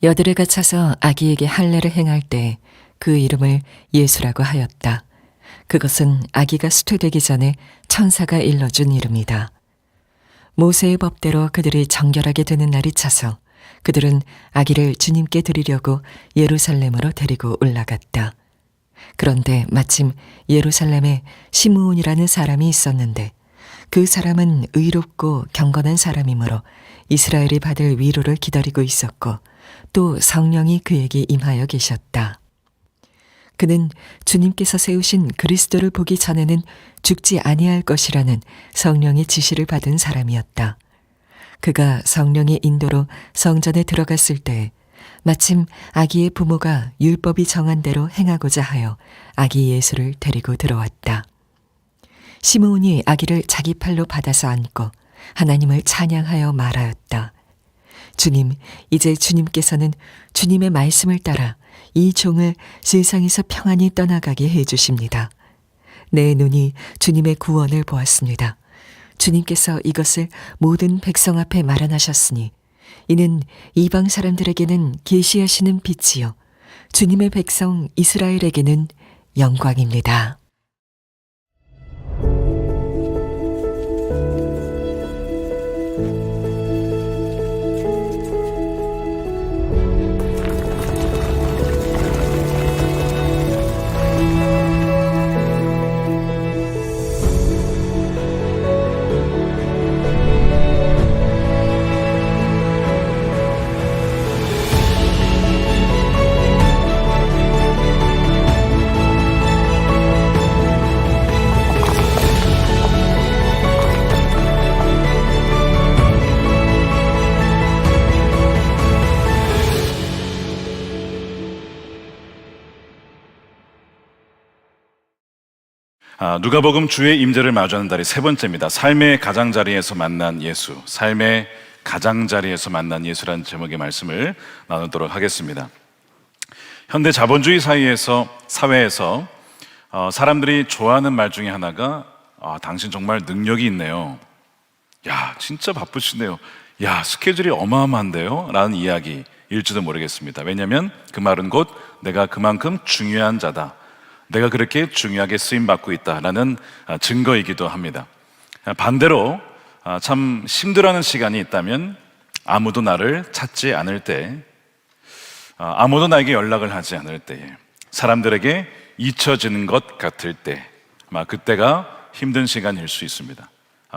여드레가 차서 아기에게 할례를 행할 때 그 이름을 예수라고 하였다. 그것은 아기가 수태되기 전에 천사가 일러준 이름이다. 모세의 법대로 그들이 정결하게 되는 날이 차서 그들은 아기를 주님께 드리려고 예루살렘으로 데리고 올라갔다. 그런데 마침 예루살렘에 시므온이라는 사람이 있었는데 그 사람은 의롭고 경건한 사람이므로 이스라엘이 받을 위로를 기다리고 있었고 또 성령이 그에게 임하여 계셨다. 그는 주님께서 세우신 그리스도를 보기 전에는 죽지 아니할 것이라는 성령의 지시를 받은 사람이었다. 그가 성령의 인도로 성전에 들어갔을 때 마침 아기의 부모가 율법이 정한 대로 행하고자 하여 아기 예수를 데리고 들어왔다. 시므온이 아기를 자기 팔로 받아서 안고 하나님을 찬양하여 말하였다. 주님, 이제 주님께서는 주님의 말씀을 따라 이 종을 세상에서 평안히 떠나가게 해 주십니다. 내 눈이 주님의 구원을 보았습니다. 주님께서 이것을 모든 백성 앞에 마련하셨으니 이는 이방 사람들에게는 계시하시는 빛이요 주님의 백성 이스라엘에게는 영광입니다. 누가복음 주의 임재를 마주하는 달이 세 번째입니다. 삶의 가장자리에서 만난 예수, 삶의 가장자리에서 만난 예수라는 제목의 말씀을 나누도록 하겠습니다. 현대 자본주의 사회에서 사람들이 좋아하는 말 중에 하나가 당신 정말 능력이 있네요. 야, 진짜 바쁘시네요. 야, 스케줄이 어마어마한데요? 라는 이야기일지도 모르겠습니다. 왜냐하면 그 말은 곧 내가 그만큼 중요한 자다, 내가 그렇게 중요하게 쓰임받고 있다라는 증거이기도 합니다. 반대로 참 힘들어하는 시간이 있다면 아무도 나를 찾지 않을 때, 아무도 나에게 연락을 하지 않을 때, 사람들에게 잊혀지는 것 같을 때, 그때가 힘든 시간일 수 있습니다.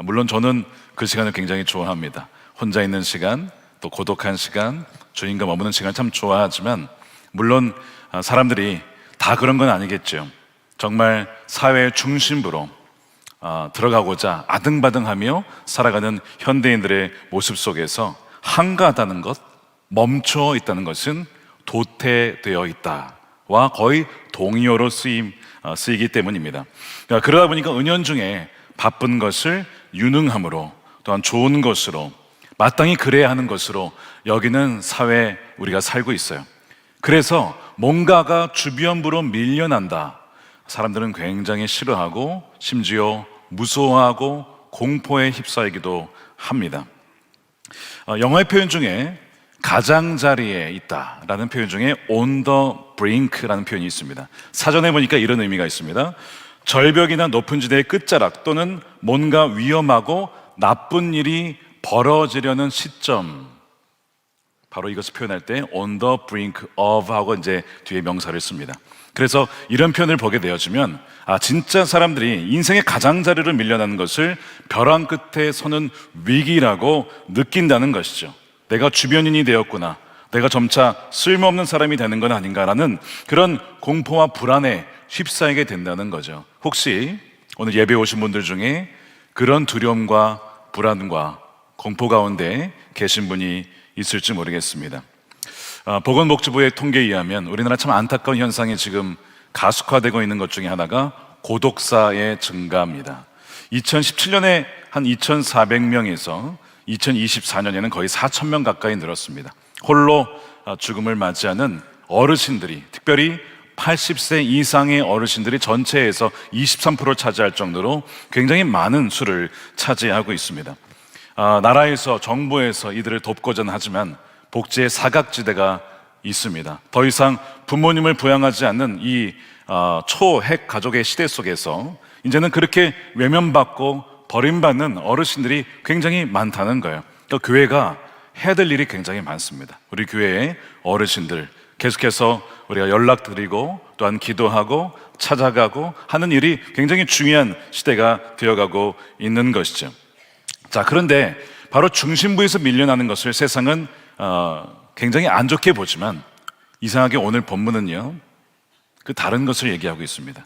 물론 저는 그 시간을 굉장히 좋아합니다. 혼자 있는 시간, 또 고독한 시간, 주님과 머무는 시간 참 좋아하지만 물론 사람들이 다 그런 건 아니겠죠. 정말 사회의 중심부로 들어가고자 아등바등하며 살아가는 현대인들의 모습 속에서 한가하다는 것, 멈춰 있다는 것은 도태되어 있다와 거의 동의어로 쓰이기 때문입니다. 그러다 보니까 은연중에 바쁜 것을 유능함으로, 또한 좋은 것으로, 마땅히 그래야 하는 것으로 여기는 사회에 우리가 살고 있어요. 그래서 뭔가가 주변부로 밀려난다, 사람들은 굉장히 싫어하고 심지어 무서워하고 공포에 휩싸이기도 합니다. 영어의 표현 중에 가장자리에 있다라는 표현 중에 on the brink라는 표현이 있습니다. 사전에 보니까 이런 의미가 있습니다. 절벽이나 높은 지대의 끝자락 또는 뭔가 위험하고 나쁜 일이 벌어지려는 시점, 바로 이것을 표현할 때 on the brink of 하고 이제 뒤에 명사를 씁니다. 그래서 이런 표현을 보게 되어지면 진짜 사람들이 인생의 가장자리를 밀려나는 것을 벼랑 끝에 서는 위기라고 느낀다는 것이죠. 내가 주변인이 되었구나, 내가 점차 쓸모없는 사람이 되는 건 아닌가라는 그런 공포와 불안에 휩싸이게 된다는 거죠. 혹시 오늘 예배 오신 분들 중에 그런 두려움과 불안과 공포 가운데 계신 분이 있을지 모르겠습니다. 보건복지부의 통계에 의하면 우리나라 참 안타까운 현상이 지금 가속화되고 있는 것 중에 하나가 고독사의 증가입니다. 2017년에 한 2,400명에서 2024년에는 거의 4,000명 가까이 늘었습니다. 홀로 죽음을 맞이하는 어르신들이, 특별히 80세 이상의 어르신들이 전체에서 23%를 차지할 정도로 굉장히 많은 수를 차지하고 있습니다. 나라에서, 정부에서 이들을 돕고자 하지만 복지의 사각지대가 있습니다. 더 이상 부모님을 부양하지 않는 이 초핵 가족의 시대 속에서 이제는 그렇게 외면받고 버림받는 어르신들이 굉장히 많다는 거예요. 그러니까 교회가 해야 될 일이 굉장히 많습니다. 우리 교회의 어르신들 계속해서 우리가 연락드리고 또한 기도하고 찾아가고 하는 일이 굉장히 중요한 시대가 되어가고 있는 것이죠. 자, 그런데 바로 중심부에서 밀려나는 것을 세상은 굉장히 안 좋게 보지만 이상하게 오늘 본문은요, 그 다른 것을 얘기하고 있습니다.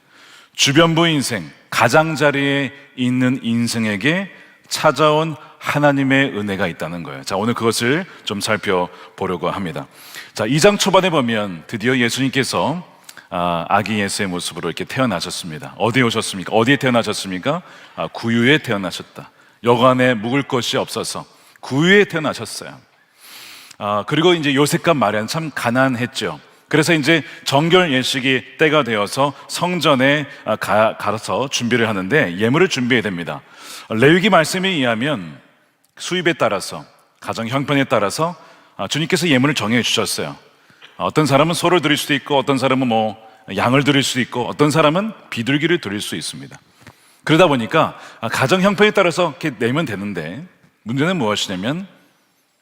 주변부 인생, 가장자리에 있는 인생에게 찾아온 하나님의 은혜가 있다는 거예요. 자, 오늘 그것을 좀 살펴보려고 합니다. 자, 2장 초반에 보면 드디어 예수님께서 아기 예수의 모습으로 이렇게 태어나셨습니다. 어디에 오셨습니까? 어디에 태어나셨습니까? 구유에 태어나셨다. 여간에 묵을 것이 없어서 구유에 태어나셨어요. 그리고 이제 요셉과 마리아는 참 가난했죠. 그래서 이제 정결 예식이 때가 되어서 성전에 가서 준비를 하는데 예물을 준비해야 됩니다. 레위기 말씀에 의하면 수입에 따라서, 가정 형편에 따라서 주님께서 예물을 정해 주셨어요. 어떤 사람은 소를 드릴 수도 있고, 어떤 사람은 양을 드릴 수도 있고, 어떤 사람은 비둘기를 드릴 수 있습니다. 그러다 보니까 가정 형편에 따라서 이렇게 내면 되는데, 문제는 무엇이냐면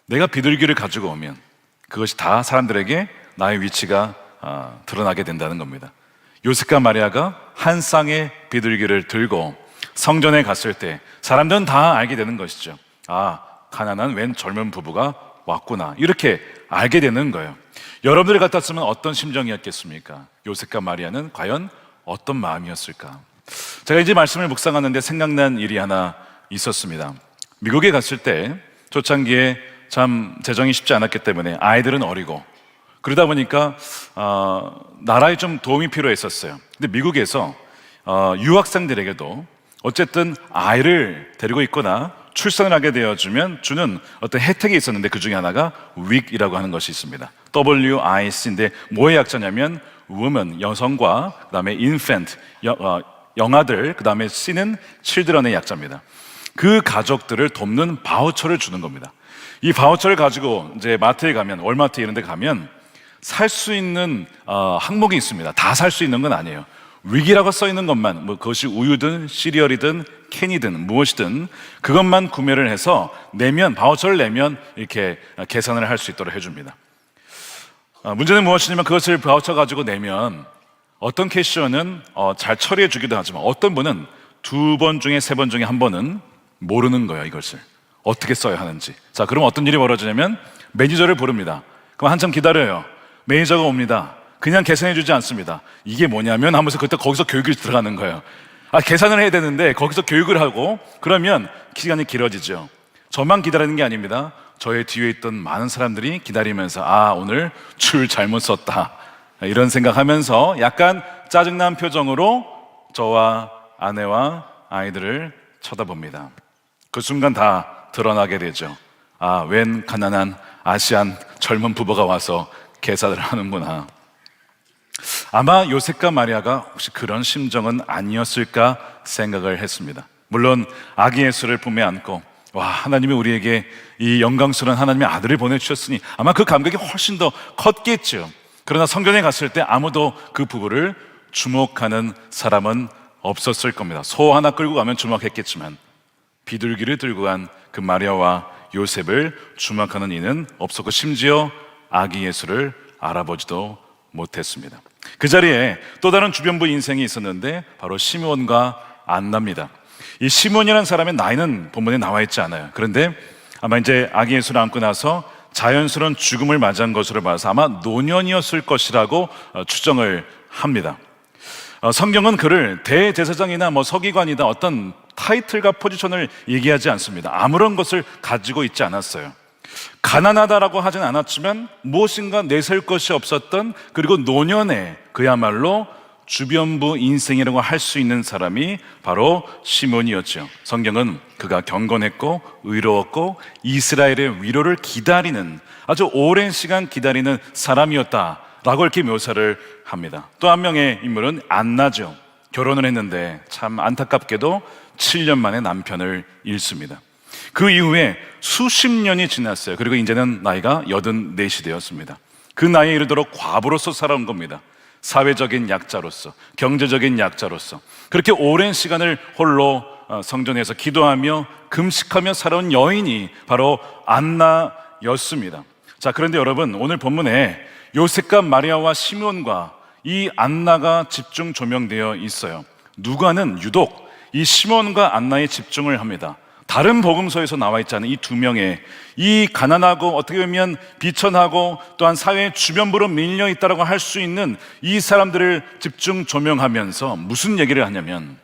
내가 비둘기를 가지고 오면 그것이 다 사람들에게 나의 위치가 드러나게 된다는 겁니다. 요셉과 마리아가 한 쌍의 비둘기를 들고 성전에 갔을 때 사람들은 다 알게 되는 것이죠. 가난한 웬 젊은 부부가 왔구나, 이렇게 알게 되는 거예요. 여러분들 같았으면 어떤 심정이었겠습니까? 요셉과 마리아는 과연 어떤 마음이었을까? 제가 이제 말씀을 묵상하는데 생각난 일이 하나 있었습니다. 미국에 갔을 때 초창기에 참 재정이 쉽지 않았기 때문에 아이들은 어리고 그러다 보니까 나라에 좀 도움이 필요했었어요. 근데 미국에서 유학생들에게도 어쨌든 아이를 데리고 있거나 출산을 하게 되어주면 주는 어떤 혜택이 있었는데 그 중에 하나가 WIC이라고 하는 것이 있습니다. WIC인데 뭐의 약자냐면 woman, 여성과 그 다음에 infant, 영아들, 그 다음에 C는 children의 약자입니다. 그 가족들을 돕는 바우처를 주는 겁니다. 이 바우처를 가지고 이제 마트에 가면, 월마트 이런 데 가면 살 수 있는 항목이 있습니다. 다 살 수 있는 건 아니에요. 위기라고 써 있는 것만, 그것이 우유든 시리얼이든 캔이든 무엇이든 그것만 구매를 해서 내면, 바우처를 내면 이렇게 계산을 할 수 있도록 해줍니다. 문제는 무엇이냐면 그것을 바우처 가지고 내면 어떤 캐시어는 잘 처리해 주기도 하지만 어떤 분은 2번 중에 3번 중에 1번은 모르는 거예요. 이것을 어떻게 써야 하는지. 자, 그럼 어떤 일이 벌어지냐면 매니저를 부릅니다. 그럼 한참 기다려요. 매니저가 옵니다. 그냥 계산해 주지 않습니다. 이게 뭐냐면 하면서 그때 거기서 교육이 들어가는 거예요. 계산을 해야 되는데 거기서 교육을 하고 그러면 시간이 길어지죠. 저만 기다리는 게 아닙니다. 저의 뒤에 있던 많은 사람들이 기다리면서 오늘 줄 잘못 썼다, 이런 생각하면서 약간 짜증난 표정으로 저와 아내와 아이들을 쳐다봅니다. 그 순간 다 드러나게 되죠. 웬 가난한 아시안 젊은 부부가 와서 계산을 하는구나. 아마 요셉과 마리아가 혹시 그런 심정은 아니었을까 생각을 했습니다. 물론 아기 예수를 품에 안고 하나님이 우리에게 이 영광스러운 하나님의 아들을 보내주셨으니 아마 그 감격이 훨씬 더 컸겠죠. 그러나 성전에 갔을 때 아무도 그 부부를 주목하는 사람은 없었을 겁니다. 소 하나 끌고 가면 주목했겠지만 비둘기를 들고 간 그 마리아와 요셉을 주목하는 이는 없었고 심지어 아기 예수를 알아보지도 못했습니다. 그 자리에 또 다른 주변부 인생이 있었는데 바로 시므온과 안나입니다. 이 시므온이라는 사람의 나이는 본문에 나와 있지 않아요. 그런데 아마 이제 아기 예수를 안고 나서 자연스러운 죽음을 맞이한 것으로 봐서 아마 노년이었을 것이라고 추정을 합니다. 성경은 그를 대제사장이나 서기관이다 어떤 타이틀과 포지션을 얘기하지 않습니다. 아무런 것을 가지고 있지 않았어요. 가난하다라고 하진 않았지만 무엇인가 내세울 것이 없었던, 그리고 노년에 그야말로 주변부 인생이라고 할 수 있는 사람이 바로 시몬이었죠. 성경은 그가 경건했고 의로웠고 이스라엘의 위로를 기다리는, 아주 오랜 시간 기다리는 사람이었다라고 이렇게 묘사를 합니다. 또 한 명의 인물은 안나죠. 결혼을 했는데 참 안타깝게도 7년 만에 남편을 잃습니다. 그 이후에 수십 년이 지났어요. 그리고 이제는 나이가 84이 되었습니다. 그 나이에 이르도록 과부로서 살아온 겁니다. 사회적인 약자로서, 경제적인 약자로서 그렇게 오랜 시간을 홀로 성전에서 기도하며 금식하며 살아온 여인이 바로 안나였습니다. 자, 그런데 여러분, 오늘 본문에 요셉과 마리아와 시몬과 이 안나가 집중 조명되어 있어요. 누가는 유독 이 시몬과 안나에 집중을 합니다. 다른 복음서에서 나와 있지 않은 이 두 명의 이 가난하고 어떻게 보면 비천하고 또한 사회의 주변부로 밀려 있다라고 할 수 있는 이 사람들을 집중 조명하면서 무슨 얘기를 하냐면,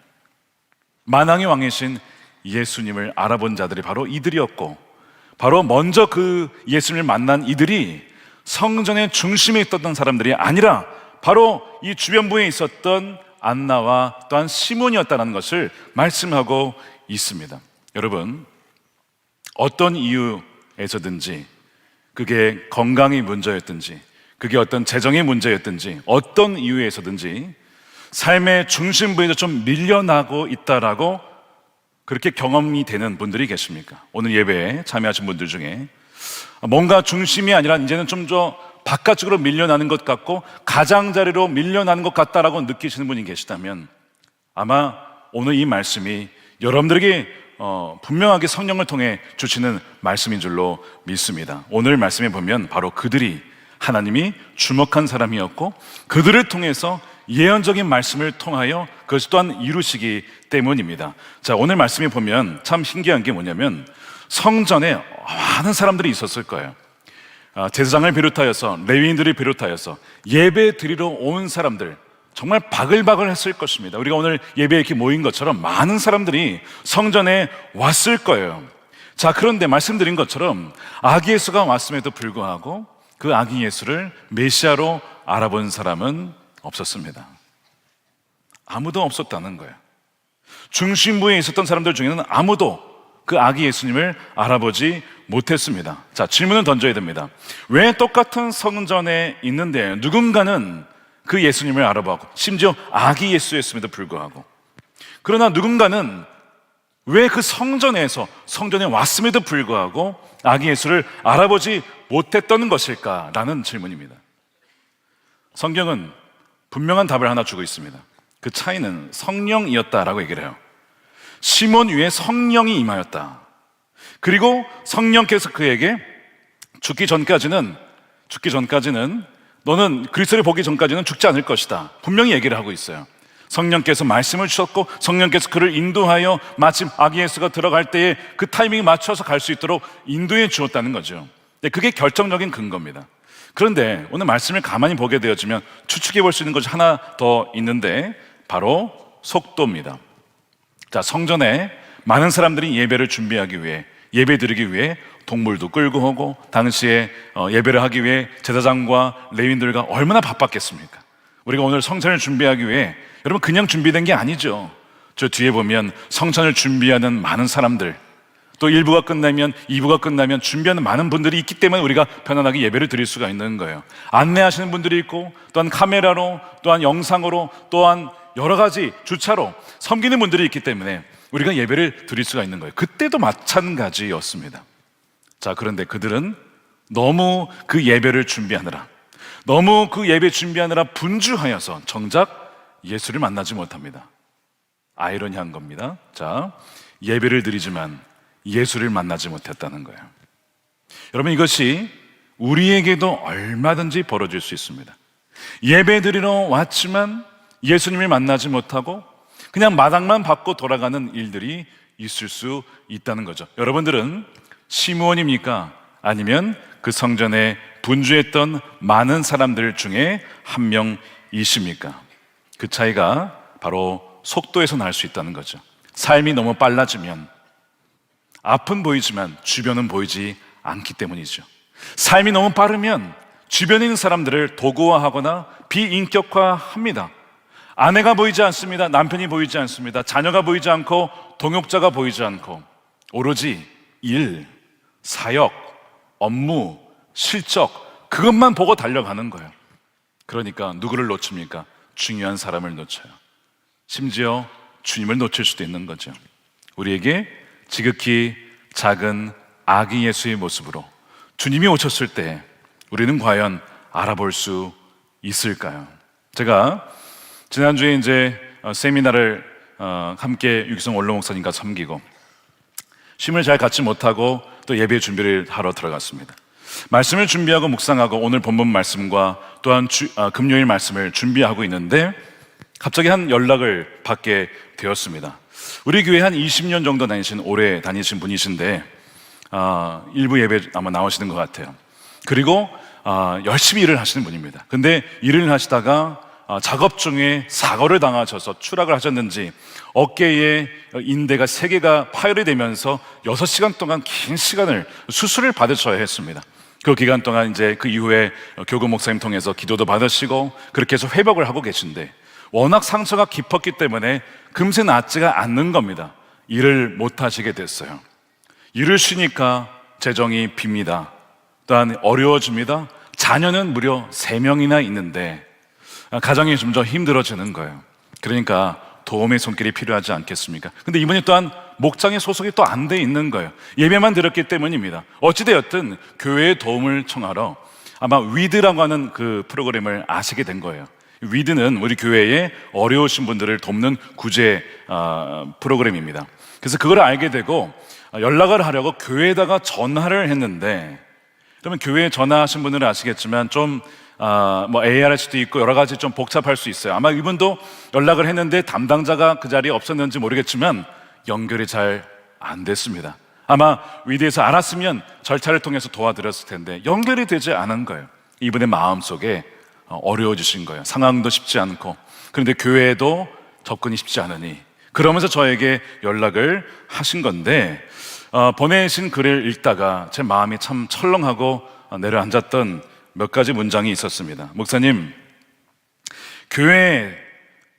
만왕의 왕이신 예수님을 알아본 자들이 바로 이들이었고, 바로 먼저 그 예수님을 만난 이들이 성전의 중심에 있었던 사람들이 아니라 바로 이 주변부에 있었던 안나와 또한 시몬이었다는 것을 말씀하고 있습니다. 여러분, 어떤 이유에서든지, 그게 건강이 문제였든지, 그게 어떤 재정의 문제였든지, 어떤 이유에서든지 삶의 중심부에서 좀 밀려나고 있다라고 그렇게 경험이 되는 분들이 계십니까? 오늘 예배에 참여하신 분들 중에 뭔가 중심이 아니라 이제는 좀 더 바깥쪽으로 밀려나는 것 같고 가장자리로 밀려나는 것 같다라고 느끼시는 분이 계시다면 아마 오늘 이 말씀이 여러분들에게 분명하게 성령을 통해 주시는 말씀인 줄로 믿습니다. 오늘 말씀에 보면 바로 그들이 하나님이 주목한 사람이었고 그들을 통해서 예언적인 말씀을 통하여 그것이 또한 이루시기 때문입니다. 자, 오늘 말씀에 보면 참 신기한 게 뭐냐면 성전에 많은 사람들이 있었을 거예요. 제사장을 비롯하여서 레위인들을 비롯하여서 예배 드리러 온 사람들, 정말 바글바글 했을 것입니다. 우리가 오늘 예배에 이렇게 모인 것처럼 많은 사람들이 성전에 왔을 거예요. 자, 그런데 말씀드린 것처럼 아기 예수가 왔음에도 불구하고 그 아기 예수를 메시아로 알아본 사람은 없었습니다. 아무도 없었다는 거예요. 중심부에 있었던 사람들 중에는 아무도 그 아기 예수님을 알아보지 못했습니다. 자, 질문을 던져야 됩니다. 왜 똑같은 성전에 있는데 누군가는 그 예수님을 알아보고 심지어 아기 예수였음에도 불구하고, 그러나 누군가는 왜 그 성전에 왔음에도 불구하고 아기 예수를 알아보지 못했던 것일까라는 질문입니다. 성경은 분명한 답을 하나 주고 있습니다. 그 차이는 성령이었다라고 얘기를 해요. 시몬 위에 성령이 임하였다. 그리고 성령께서 그에게 죽기 전까지는 너는 그리스도를 보기 전까지는 죽지 않을 것이다, 분명히 얘기를 하고 있어요. 성령께서 말씀을 주셨고 성령께서 그를 인도하여 마침 아기 예수가 들어갈 때에 그 타이밍에 맞춰서 갈 수 있도록 인도해 주었다는 거죠. 그게 결정적인 근거입니다. 그런데 오늘 말씀을 가만히 보게 되어지면 추측해 볼 수 있는 것이 하나 더 있는데 바로 속도입니다. 자, 성전에 많은 사람들이 예배를 준비하기 위해, 예배 드리기 위해 동물도 끌고 오고, 당시에 예배를 하기 위해 제사장과 레위인들과 얼마나 바빴겠습니까? 우리가 오늘 성전을 준비하기 위해, 여러분, 그냥 준비된 게 아니죠. 저 뒤에 보면 성전을 준비하는 많은 사람들, 또 1부가 끝나면 2부가 끝나면 준비하는 많은 분들이 있기 때문에 우리가 편안하게 예배를 드릴 수가 있는 거예요. 안내하시는 분들이 있고, 또한 카메라로, 또한 영상으로, 또한 여러 가지 주차로 섬기는 분들이 있기 때문에 우리가 예배를 드릴 수가 있는 거예요. 그때도 마찬가지였습니다. 자, 그런데 그들은 너무 그 예배를 준비하느라, 분주하여서 정작 예수를 만나지 못합니다. 아이러니한 겁니다. 자, 예배를 드리지만 예수를 만나지 못했다는 거예요. 여러분, 이것이 우리에게도 얼마든지 벌어질 수 있습니다. 예배 드리러 왔지만 예수님을 만나지 못하고 그냥 마당만 받고 돌아가는 일들이 있을 수 있다는 거죠. 여러분들은 시므온입니까? 아니면 그 성전에 분주했던 많은 사람들 중에 한 명이십니까? 그 차이가 바로 속도에서 날 수 있다는 거죠. 삶이 너무 빨라지면 앞은 보이지만 주변은 보이지 않기 때문이죠. 삶이 너무 빠르면 주변에 있는 사람들을 도구화하거나 비인격화합니다. 아내가 보이지 않습니다. 남편이 보이지 않습니다. 자녀가 보이지 않고 동역자가 보이지 않고 오로지 일, 사역, 업무, 실적, 그것만 보고 달려가는 거예요. 그러니까 누구를 놓칩니까? 중요한 사람을 놓쳐요. 심지어 주님을 놓칠 수도 있는 거죠. 우리에게 지극히 작은 아기 예수의 모습으로 주님이 오셨을 때 우리는 과연 알아볼 수 있을까요? 제가 지난주에 이제 세미나를 함께 유기성 원로 목사님과 섬기고 쉼을 잘 갖지 못하고 또 예배 준비를 하러 들어갔습니다. 말씀을 준비하고 묵상하고 오늘 본문 말씀과 또한 금요일 말씀을 준비하고 있는데 갑자기 한 연락을 받게 되었습니다. 우리 교회 한 20년 정도 오래 다니신 분이신데 일부 예배 아마 나오시는 것 같아요. 그리고 열심히 일을 하시는 분입니다. 근데 일을 하시다가 작업 중에 사고를 당하셔서 추락을 하셨는지 어깨에 인대가 3개가 파열이 되면서 6시간 동안 긴 시간을 수술을 받으셔야 했습니다. 그 기간 동안 이제 그 이후에 교구 목사님 통해서 기도도 받으시고 그렇게 해서 회복을 하고 계신데 워낙 상처가 깊었기 때문에 금세 낫지가 않는 겁니다. 일을 못 하시게 됐어요. 일을 쉬니까 재정이 빕니다. 또한 어려워집니다. 자녀는 무려 3명이나 있는데 가정이 점점 힘들어지는 거예요. 그러니까 도움의 손길이 필요하지 않겠습니까? 근데 이분이 또한 목장에 소속이 또 안 돼 있는 거예요. 예배만 드렸기 때문입니다. 어찌되었든 교회의 도움을 청하러 아마 위드라고 하는 그 프로그램을 아시게 된 거예요. 위드는 우리 교회에 어려우신 분들을 돕는 구제 프로그램입니다. 그래서 그걸 알게 되고 연락을 하려고 교회에다가 전화를 했는데, 그러면 교회에 전화하신 분들은 아시겠지만 좀 AR할 수도 있고 여러 가지 좀 복잡할 수 있어요. 아마 이분도 연락을 했는데 담당자가 그 자리에 없었는지 모르겠지만 연결이 잘 안 됐습니다. 아마 위대에서 알았으면 절차를 통해서 도와드렸을 텐데 연결이 되지 않은 거예요. 이분의 마음속에 어려워지신 거예요. 상황도 쉽지 않고, 그런데 교회에도 접근이 쉽지 않으니 그러면서 저에게 연락을 하신 건데 보내신 글을 읽다가 제 마음이 참 철렁하고 내려앉았던 몇 가지 문장이 있었습니다. 목사님, 교회에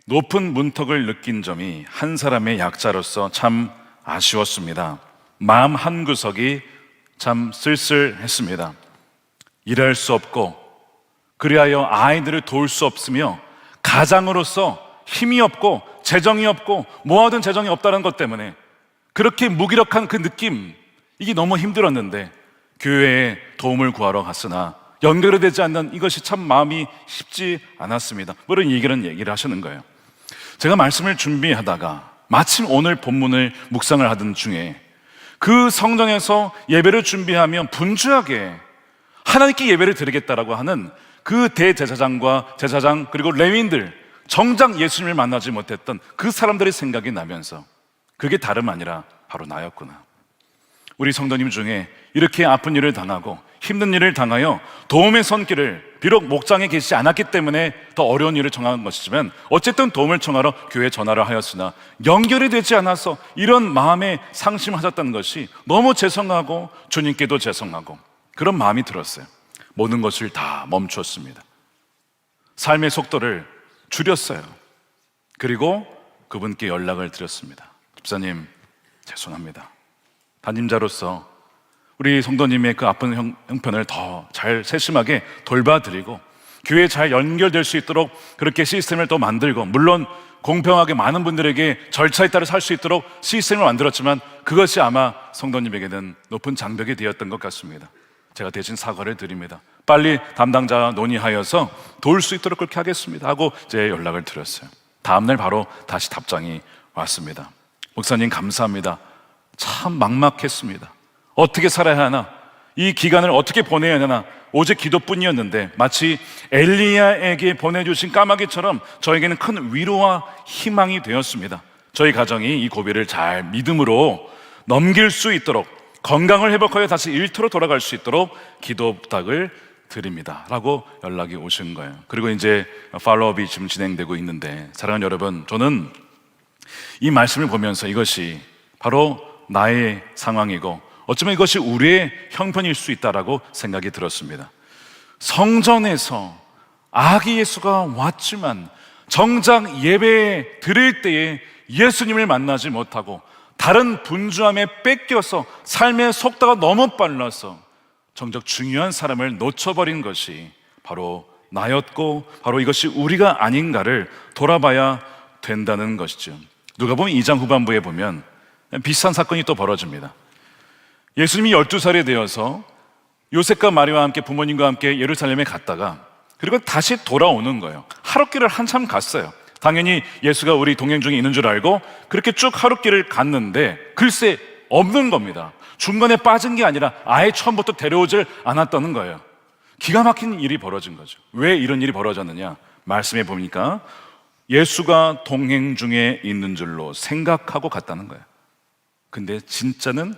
높은 문턱을 느낀 점이 한 사람의 약자로서 참 아쉬웠습니다. 마음 한구석이 참 쓸쓸했습니다. 일할 수 없고 그리하여 아이들을 도울 수 없으며 가장으로서 힘이 없고 재정이 없고 모아둔 재정이 없다는 것 때문에 그렇게 무기력한 그 느낌, 이게 너무 힘들었는데 교회에 도움을 구하러 갔으나 연결이 되지 않는 이것이 참 마음이 쉽지 않았습니다. 그런 얘기를 하시는 거예요. 제가 말씀을 준비하다가 마침 오늘 본문을 묵상을 하던 중에 그 성전에서 예배를 준비하면 분주하게 하나님께 예배를 드리겠다라고 하는 그 대제사장과 제사장 그리고 레위인들, 정작 예수님을 만나지 못했던 그 사람들의 생각이 나면서 그게 다름 아니라 바로 나였구나. 우리 성도님 중에 이렇게 아픈 일을 당하고 힘든 일을 당하여 도움의 손길을, 비록 목장에 계시지 않았기 때문에 더 어려운 일을 청한 것이지만 어쨌든 도움을 청하러 교회에 전화를 하였으나 연결이 되지 않아서 이런 마음에 상심하셨다는 것이 너무 죄송하고 주님께도 죄송하고 그런 마음이 들었어요. 모든 것을 다 멈추었습니다. 삶의 속도를 줄였어요. 그리고 그분께 연락을 드렸습니다. 집사님, 죄송합니다. 담임자로서 우리 성도님의 그 아픈 형편을 더 잘 세심하게 돌봐드리고 교회에 잘 연결될 수 있도록 그렇게 시스템을 또 만들고, 물론 공평하게 많은 분들에게 절차에 따라 살 수 있도록 시스템을 만들었지만 그것이 아마 성도님에게는 높은 장벽이 되었던 것 같습니다. 제가 대신 사과를 드립니다. 빨리 담당자와 논의하여서 도울 수 있도록 그렇게 하겠습니다 하고 제 연락을 드렸어요. 다음날 바로 다시 답장이 왔습니다. 목사님 감사합니다. 참 막막했습니다. 어떻게 살아야 하나, 이 기간을 어떻게 보내야 하나, 오직 기도뿐이었는데 마치 엘리야에게 보내주신 까마귀처럼 저에게는 큰 위로와 희망이 되었습니다. 저희 가정이 이 고비를 잘 믿음으로 넘길 수 있도록, 건강을 회복하여 다시 일터로 돌아갈 수 있도록 기도 부탁을 드립니다 라고 연락이 오신 거예요. 그리고 이제 팔로업이 지금 진행되고 있는데, 사랑하는 여러분, 저는 이 말씀을 보면서 이것이 바로 나의 상황이고 어쩌면 이것이 우리의 형편일 수 있다라고 생각이 들었습니다. 성전에서 아기 예수가 왔지만 정작 예배 드릴 때에 예수님을 만나지 못하고 다른 분주함에 뺏겨서 삶의 속도가 너무 빨라서 정작 중요한 사람을 놓쳐버린 것이 바로 나였고 바로 이것이 우리가 아닌가를 돌아봐야 된다는 것이죠. 누가복음 2장 후반부에 보면 비슷한 사건이 또 벌어집니다. 예수님이 12살이 되어서 요셉과 마리아와 함께 부모님과 함께 예루살렘에 갔다가 그리고 다시 돌아오는 거예요. 하룻길을 한참 갔어요. 당연히 예수가 우리 동행 중에 있는 줄 알고 그렇게 쭉 하룻길을 갔는데 글쎄 없는 겁니다. 중간에 빠진 게 아니라 아예 처음부터 데려오질 않았다는 거예요. 기가 막힌 일이 벌어진 거죠. 왜 이런 일이 벌어졌느냐? 말씀해 보니까 예수가 동행 중에 있는 줄로 생각하고 갔다는 거예요. 근데 진짜는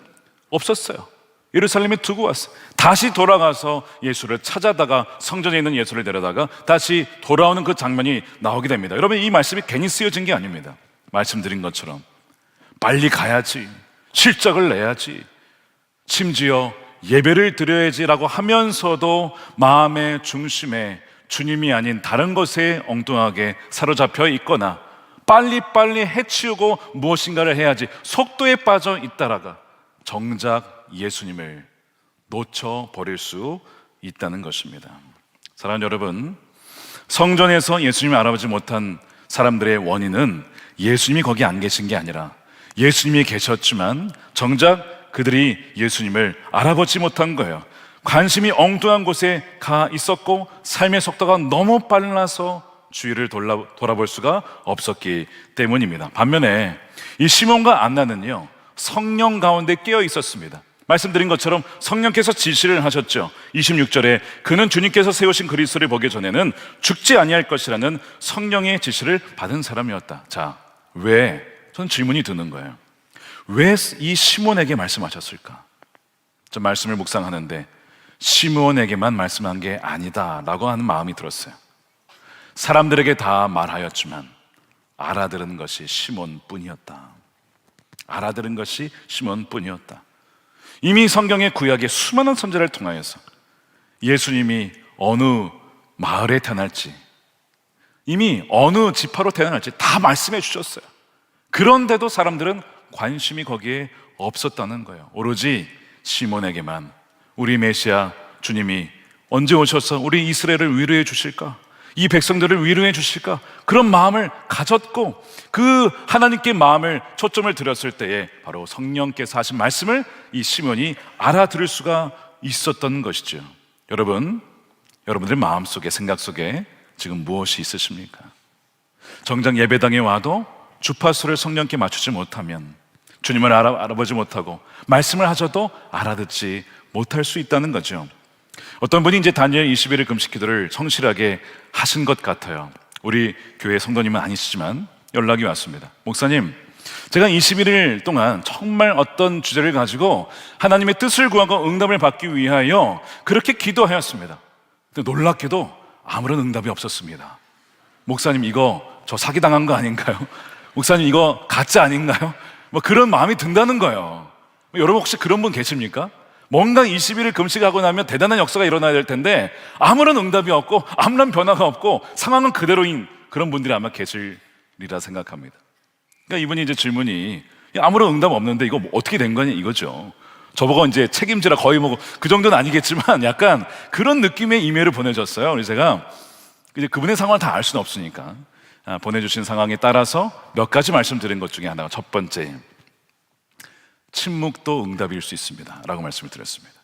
없었어요. 예루살렘에 두고 왔어요. 다시 돌아가서 예수를 찾아다가 성전에 있는 예수를 데려다가 다시 돌아오는 그 장면이 나오게 됩니다. 여러분, 이 말씀이 괜히 쓰여진 게 아닙니다. 말씀드린 것처럼 빨리 가야지, 실적을 내야지, 심지어 예배를 드려야지라고 하면서도 마음의 중심에 주님이 아닌 다른 것에 엉뚱하게 사로잡혀 있거나 빨리빨리 해치우고 무엇인가를 해야지 속도에 빠져 있다라가 정작 예수님을 놓쳐버릴 수 있다는 것입니다. 사랑하는 여러분, 성전에서 예수님을 알아보지 못한 사람들의 원인은 예수님이 거기 안 계신 게 아니라 예수님이 계셨지만 정작 그들이 예수님을 알아보지 못한 거예요. 관심이 엉뚱한 곳에 가 있었고 삶의 속도가 너무 빨라서 주위를 돌아볼 수가 없었기 때문입니다. 반면에 이 시몬과 안나는요, 성령 가운데 깨어 있었습니다. 말씀드린 것처럼 성령께서 지시를 하셨죠. 26절에 그는 주님께서 세우신 그리스도를 보기 전에는 죽지 아니할 것이라는 성령의 지시를 받은 사람이었다. 자, 왜? 저는 질문이 드는 거예요. 왜 이 시몬에게 말씀하셨을까? 저 말씀을 묵상하는데 시몬에게만 말씀한 게 아니다라고 하는 마음이 들었어요. 사람들에게 다 말하였지만 알아들은 것이 시몬뿐이었다. 알아들은 것이 시몬뿐이었다. 이미 성경의 구약의 수많은 선지자를 통하여서 예수님이 어느 마을에 태어날지, 이미 어느 지파로 태어날지 다 말씀해 주셨어요. 그런데도 사람들은 관심이 거기에 없었다는 거예요. 오로지 시몬에게만 우리 메시아 주님이 언제 오셔서 우리 이스라엘을 위로해 주실까? 이 백성들을 위로해 주실까? 그런 마음을 가졌고 그 하나님께 마음을 초점을 드렸을 때에 바로 성령께서 하신 말씀을 이 시몬이 알아들을 수가 있었던 것이죠. 여러분들 마음속에, 생각 속에 지금 무엇이 있으십니까? 정작 예배당에 와도 주파수를 성령께 맞추지 못하면 주님을 알아보지 못하고 말씀을 하셔도 알아듣지 못할 수 있다는 거죠. 어떤 분이 이제 다니엘 21일 금식 기도를 성실하게 하신 것 같아요. 우리 교회 성도님은 아니시지만 연락이 왔습니다. 목사님, 제가 21일 동안 정말 어떤 주제를 가지고 하나님의 뜻을 구하고 응답을 받기 위하여 그렇게 기도하였습니다. 근데 놀랍게도 아무런 응답이 없었습니다. 목사님, 이거 저 사기당한 거 아닌가요? 목사님, 이거 가짜 아닌가요? 뭐 그런 마음이 든다는 거예요. 여러분 혹시 그런 분 계십니까? 뭔가 21일 금식하고 나면 대단한 역사가 일어나야 될 텐데 아무런 응답이 없고 아무런 변화가 없고 상황은 그대로인 그런 분들이 아마 계시리라 생각합니다. 그러니까 이분이 이제 질문이 아무런 응답 없는데 이거 뭐 어떻게 된 거냐 이거죠. 저보고 이제 책임지라 거의 뭐 그 정도는 아니겠지만 약간 그런 느낌의 이메일을 보내줬어요. 그래서 제가 이제 그분의 상황을 다 알 수는 없으니까 보내주신 상황에 따라서 몇 가지 말씀드린 것 중에 하나가 첫 번째, 침묵도 응답일 수 있습니다 라고 말씀을 드렸습니다.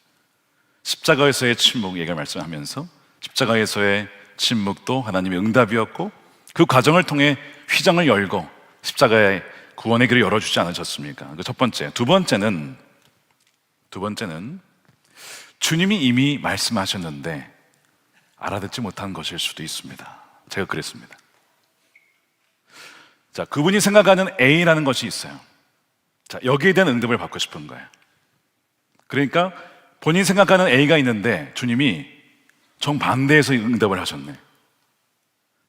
십자가에서의 침묵 얘기를 말씀하면서 십자가에서의 침묵도 하나님의 응답이었고 그 과정을 통해 휘장을 열고 십자가의 구원의 길을 열어주지 않으셨습니까? 그 첫 번째. 두 번째는 주님이 이미 말씀하셨는데 알아듣지 못한 것일 수도 있습니다. 제가 그랬습니다. 자, 그분이 생각하는 A라는 것이 있어요. 자, 여기에 대한 응답을 받고 싶은 거예요. 그러니까 본인 생각하는 A가 있는데 주님이 정반대에서 응답을 하셨네.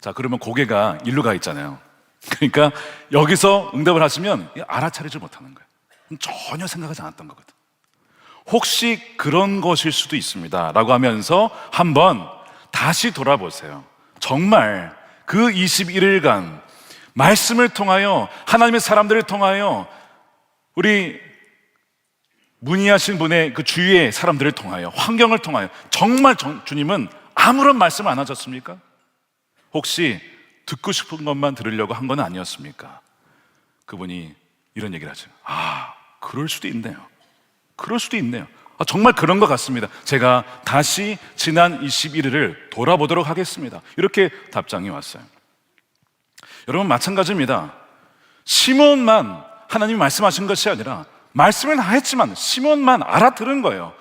자, 그러면 고개가 일로 가 있잖아요. 그러니까 여기서 응답을 하시면 알아차리지 못하는 거예요. 전혀 생각하지 않았던 거거든. 혹시 그런 것일 수도 있습니다 라고 하면서 한번 다시 돌아보세요. 정말 그 21일간 말씀을 통하여 하나님의 사람들을 통하여 우리 문의하신 분의 그 주위의 사람들을 통하여 환경을 통하여 정말 주님은 아무런 말씀을 안 하셨습니까? 혹시 듣고 싶은 것만 들으려고 한 건 아니었습니까? 그분이 이런 얘기를 하죠. 아, 그럴 수도 있네요. 그럴 수도 있네요. 정말 그런 것 같습니다. 제가 다시 지난 21일을 돌아보도록 하겠습니다. 이렇게 답장이 왔어요. 여러분, 마찬가지입니다. 시몬만 하나님이 말씀하신 것이 아니라 말씀을 다 했지만 시몬만 알아들은 거예요.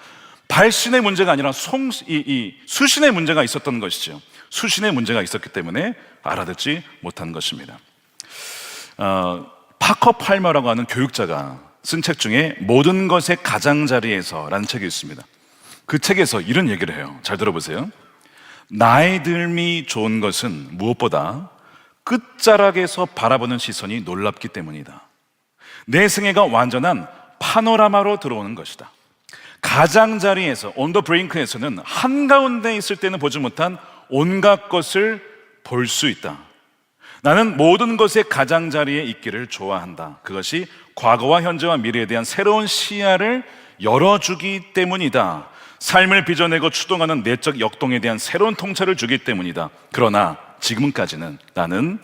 발신의 문제가 아니라 수신의 문제가 있었던 것이죠. 수신의 문제가 있었기 때문에 알아듣지 못한 것입니다. 파커 팔머라고 하는 교육자가 쓴 책 중에 모든 것의 가장자리에서 라는 책이 있습니다. 그 책에서 이런 얘기를 해요. 잘 들어보세요. 나의 삶이 좋은 것은 무엇보다 끝자락에서 바라보는 시선이 놀랍기 때문이다. 내 생애가 완전한 파노라마로 들어오는 것이다. 가장자리에서 on the brink에서는 한가운데 있을 때는 보지 못한 온갖 것을 볼 수 있다. 나는 모든 것의 가장자리에 있기를 좋아한다. 그것이 과거와 현재와 미래에 대한 새로운 시야를 열어주기 때문이다. 삶을 빚어내고 추동하는 내적 역동에 대한 새로운 통찰을 주기 때문이다. 그러나 지금까지는 나는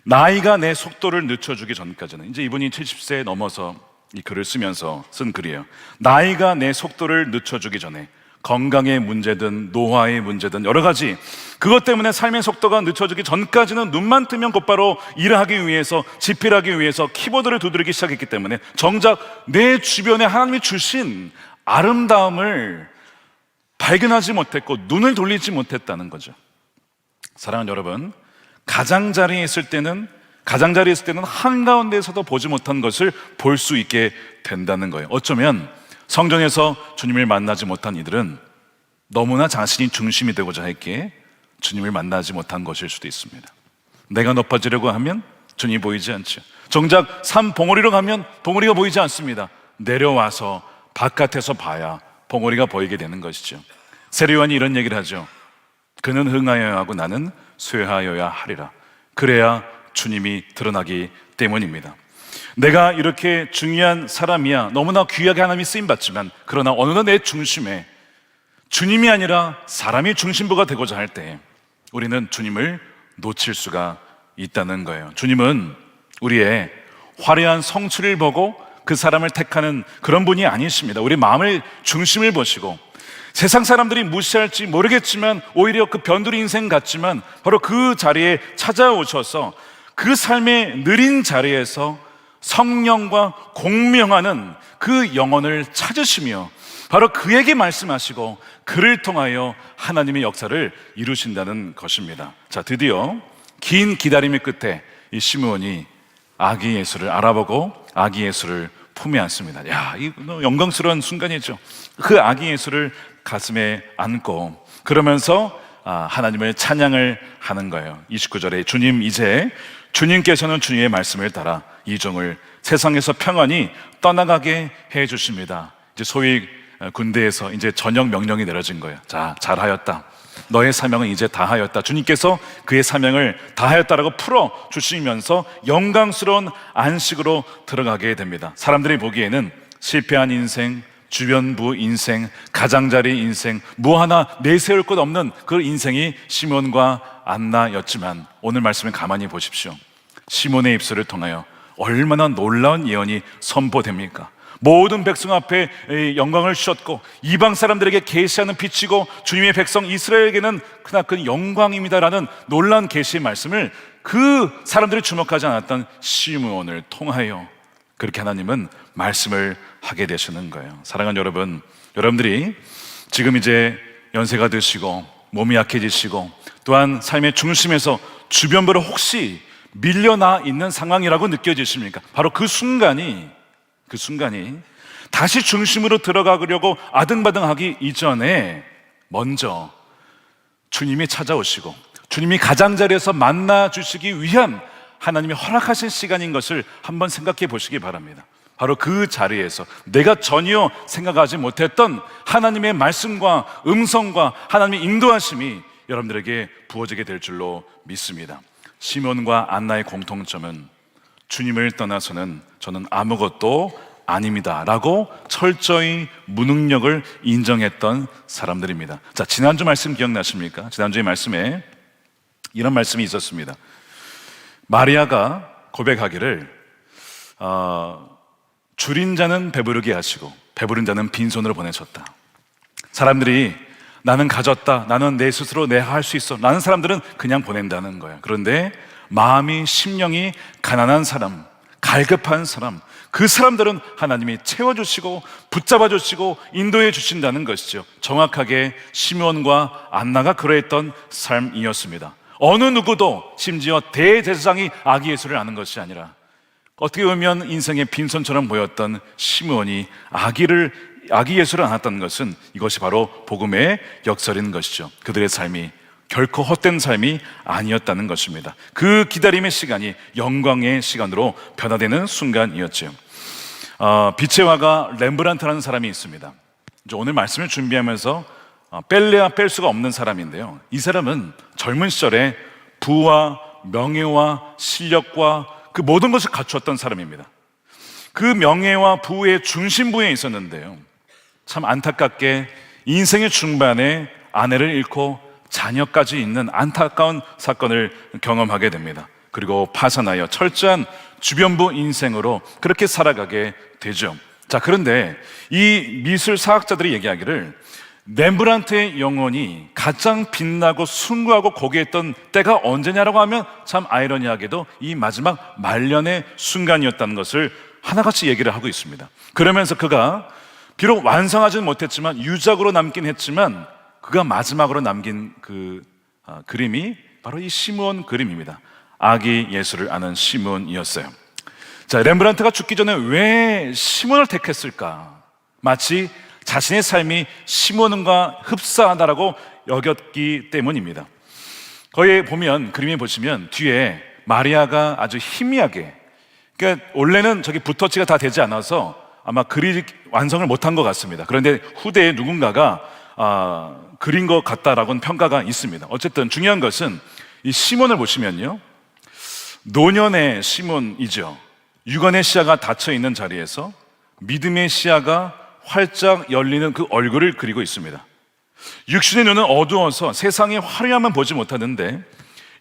나이가 내 속도를 늦춰주기 전까지는, 이제 이분이 70세 넘어서 이 글을 쓰면서 쓴 글이에요. 나이가 내 속도를 늦춰주기 전에 건강의 문제든 노화의 문제든 여러 가지 그것 때문에 삶의 속도가 늦춰지기 전까지는 눈만 뜨면 곧바로 일을 하기 위해서, 집필하기 위해서 키보드를 두드리기 시작했기 때문에 정작 내 주변에 하나님이 주신 아름다움을 발견하지 못했고 눈을 돌리지 못했다는 거죠. 사랑하는 여러분, 가장자리에 있을 때는 한가운데에서도 보지 못한 것을 볼 수 있게 된다는 거예요. 어쩌면 성전에서 주님을 만나지 못한 이들은 너무나 자신이 중심이 되고자 했기에 주님을 만나지 못한 것일 수도 있습니다. 내가 높아지려고 하면 주님이 보이지 않죠. 정작 산 봉우리로 가면 봉우리가 보이지 않습니다. 내려와서 바깥에서 봐야 봉우리가 보이게 되는 것이죠. 세례요한이 이런 얘기를 하죠. 그는 흥하여야 하고 나는 쇠하여야 하리라. 그래야 주님이 드러나기 때문입니다. 내가 이렇게 중요한 사람이야, 너무나 귀하게 하나님이 쓰임받지만, 그러나 어느덧 내 중심에 주님이 아니라 사람이 중심부가 되고자 할 때 우리는 주님을 놓칠 수가 있다는 거예요. 주님은 우리의 화려한 성취를 보고 그 사람을 택하는 그런 분이 아니십니다. 우리 마음의 중심을 보시고, 세상 사람들이 무시할지 모르겠지만 오히려 그 변두리 인생 같지만 바로 그 자리에 찾아오셔서 그 삶의 느린 자리에서 성령과 공명하는 그 영혼을 찾으시며 바로 그에게 말씀하시고 그를 통하여 하나님의 역사를 이루신다는 것입니다. 자, 드디어 긴 기다림의 끝에 이 시므온이 아기 예수를 알아보고 아기 예수를 품에 안습니다. 야, 이 영광스러운 순간이죠. 그 아기 예수를 가슴에 안고 그러면서 하나님을 찬양을 하는 거예요. 29절에 주님, 이제 주님께서는 주님의 말씀을 따라 이 종을 세상에서 평안히 떠나가게 해 주십니다. 이제 소위 군대에서 이제 전역 명령이 내려진 거예요. 자, 잘하였다. 너의 사명은 이제 다하였다. 주님께서 그의 사명을 다하였다라고 풀어 주시면서 영광스러운 안식으로 들어가게 됩니다. 사람들이 보기에는 실패한 인생, 주변부 인생, 가장자리 인생, 뭐 하나 내세울 것 없는 그 인생이 시몬과 안나였지만 오늘 말씀을 가만히 보십시오. 시몬의 입술을 통하여 얼마나 놀라운 예언이 선포됩니까? 모든 백성 앞에 영광을 주셨고 이방 사람들에게 계시하는 빛이고 주님의 백성 이스라엘에게는 크나큰 영광입니다라는 놀라운 계시의 말씀을 그 사람들이 주목하지 않았던 시므온을 통하여 그렇게 하나님은 말씀을 하게 되시는 거예요. 사랑하는 여러분, 여러분들이 지금 이제 연세가 드시고 몸이 약해지시고 또한 삶의 중심에서 주변부로 혹시 밀려나 있는 상황이라고 느껴지십니까? 바로 그 순간이 다시 중심으로 들어가려고 아등바등하기 이전에 먼저 주님이 찾아오시고 주님이 가장자리에서 만나 주시기 위한 하나님이 허락하신 시간인 것을 한번 생각해 보시기 바랍니다. 바로 그 자리에서 내가 전혀 생각하지 못했던 하나님의 말씀과 음성과 하나님의 인도하심이 여러분들에게 부어지게 될 줄로 믿습니다. 시몬과 안나의 공통점은 주님을 떠나서는 저는 아무것도 아닙니다 라고 철저히 무능력을 인정했던 사람들입니다. 자, 지난주 말씀 기억나십니까? 지난주의 말씀에 이런 말씀이 있었습니다. 마리아가 고백하기를 줄인 자는 배부르게 하시고 배부른 자는 빈손으로 보내셨다. 사람들이 나는 가졌다, 나는 내 스스로 내가 할 수 있어, 라는 사람들은 그냥 보낸다는 거야. 그런데 마음이, 심령이 가난한 사람, 갈급한 사람, 그 사람들은 하나님이 채워주시고 붙잡아 주시고 인도해 주신다는 것이죠. 정확하게 시므온과 안나가 그러했던 삶이었습니다. 어느 누구도, 심지어 대제사장이 아기 예수를 아는 것이 아니라 어떻게 보면 인생의 빈손처럼 보였던 시므온이 아기 예수를 안았다는 것은 이것이 바로 복음의 역설인 것이죠. 그들의 삶이 결코 헛된 삶이 아니었다는 것입니다. 그 기다림의 시간이 영광의 시간으로 변화되는 순간이었죠. 빛의 화가 렘브란트라는 사람이 있습니다. 오늘 말씀을 준비하면서 뺄래야 뺄 수가 없는 사람인데요, 이 사람은 젊은 시절에 부와 명예와 실력과 그 모든 것을 갖추었던 사람입니다. 그 명예와 부의 중심부에 있었는데요, 참 안타깝게 인생의 중반에 아내를 잃고 자녀까지 있는 안타까운 사건을 경험하게 됩니다. 그리고 파산하여 철저한 주변부 인생으로 그렇게 살아가게 되죠. 자, 그런데 이 미술 사학자들이 얘기하기를 렘브란트의 영혼이 가장 빛나고 숭고하고 고귀했던 때가 언제냐라고 하면 참 아이러니하게도 이 마지막 말년의 순간이었다는 것을 하나같이 얘기를 하고 있습니다. 그러면서 그가 비록 완성하지는 못했지만 유작으로 남긴 했지만 그가 마지막으로 남긴 그림이 바로 이 시므온 그림입니다. 아기 예수를 아는 시므온이었어요. 자, 렘브란트가 죽기 전에 왜 시므온을 택했을까? 마치 자신의 삶이 시므온과 흡사하다라고 여겼기 때문입니다. 거기에 보면, 그림에 보시면 뒤에 마리아가 아주 희미하게, 그러니까 원래는 저기 붓터치가 다 되지 않아서 아마 완성을 못한 것 같습니다. 그런데 후대에 누군가가 그린 것 같다라고는 평가가 있습니다. 어쨌든 중요한 것은 이 시몬을 보시면요, 노년의 시몬이죠. 육안의 시야가 닫혀 있는 자리에서 믿음의 시야가 활짝 열리는 그 얼굴을 그리고 있습니다. 육신의 눈은 어두워서 세상의 화려함은 보지 못하는데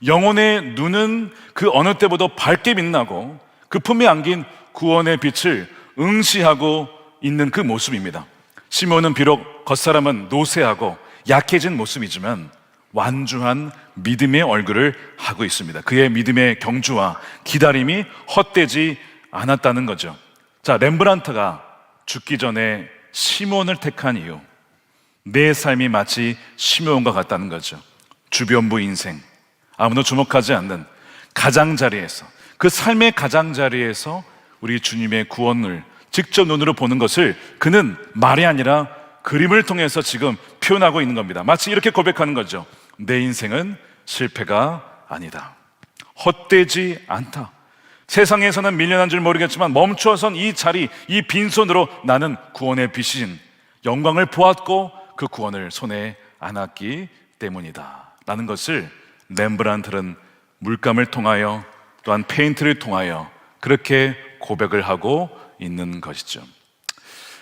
영혼의 눈은 그 어느 때보다 밝게 빛나고 그 품에 안긴 구원의 빛을 응시하고 있는 그 모습입니다. 시몬은 비록 겉사람은 노쇠하고 약해진 모습이지만 완주한 믿음의 얼굴을 하고 있습니다. 그의 믿음의 경주와 기다림이 헛되지 않았다는 거죠. 자, 렘브란트가 죽기 전에 시몬을 택한 이유, 내 삶이 마치 시몬과 같다는 거죠. 주변부 인생, 아무도 주목하지 않는 가장자리에서, 그 삶의 가장자리에서 우리 주님의 구원을 직접 눈으로 보는 것을 그는 말이 아니라 그림을 통해서 지금 표현하고 있는 겁니다. 마치 이렇게 고백하는 거죠. 내 인생은 실패가 아니다, 헛되지 않다. 세상에서는 밀려난 줄 모르겠지만 멈추어선 이 자리, 이 빈손으로 나는 구원의 빛인 영광을 보았고 그 구원을 손에 안았기 때문이다 라는 것을 렘브란트는 물감을 통하여 또한 페인트를 통하여 그렇게 고백을 하고 있는 것이죠.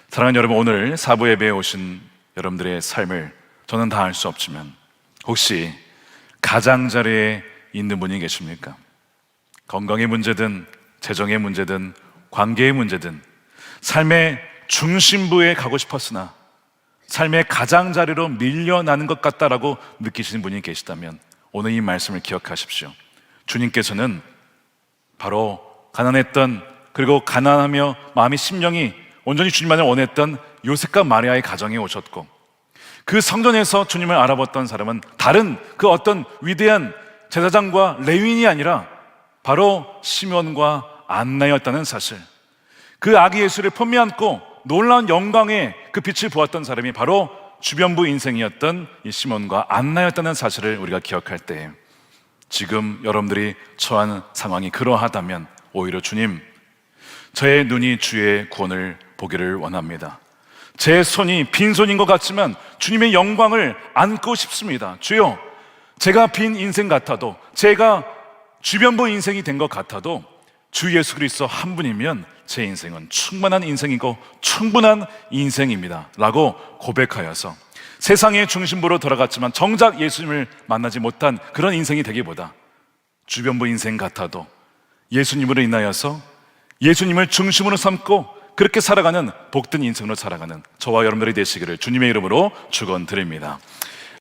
사랑하는 여러분, 오늘 사부 예배에 오신 여러분들의 삶을 저는 다 알 수 없지만 혹시 가장자리에 있는 분이 계십니까? 건강의 문제든 재정의 문제든 관계의 문제든 삶의 중심부에 가고 싶었으나 삶의 가장자리로 밀려나는 것 같다라고 느끼시는 분이 계시다면 오늘 이 말씀을 기억하십시오. 주님께서는 바로 가난했던, 그리고 가난하며 마음이 심령이 온전히 주님만을 원했던 요셉과 마리아의 가정에 오셨고, 그 성전에서 주님을 알아봤던 사람은 다른 그 어떤 위대한 제사장과 레위인이 아니라 바로 시몬과 안나였다는 사실, 그 아기 예수를 품에 안고 놀라운 영광의 그 빛을 보았던 사람이 바로 주변부 인생이었던 이 시몬과 안나였다는 사실을 우리가 기억할 때, 지금 여러분들이 처한 상황이 그러하다면 오히려 주님, 저의 눈이 주의 구원을 보기를 원합니다. 제 손이 빈손인 것 같지만 주님의 영광을 안고 싶습니다. 주여, 제가 빈 인생 같아도, 제가 주변부 인생이 된 것 같아도 주 예수 그리스도 한 분이면 제 인생은 충만한 인생이고 충분한 인생입니다 라고 고백하여서 세상의 중심부로 돌아갔지만 정작 예수님을 만나지 못한 그런 인생이 되기보다 주변부 인생 같아도 예수님으로 인하여서 예수님을 중심으로 삼고 그렇게 살아가는 복된 인생으로 살아가는 저와 여러분들이 되시기를 주님의 이름으로 축원드립니다.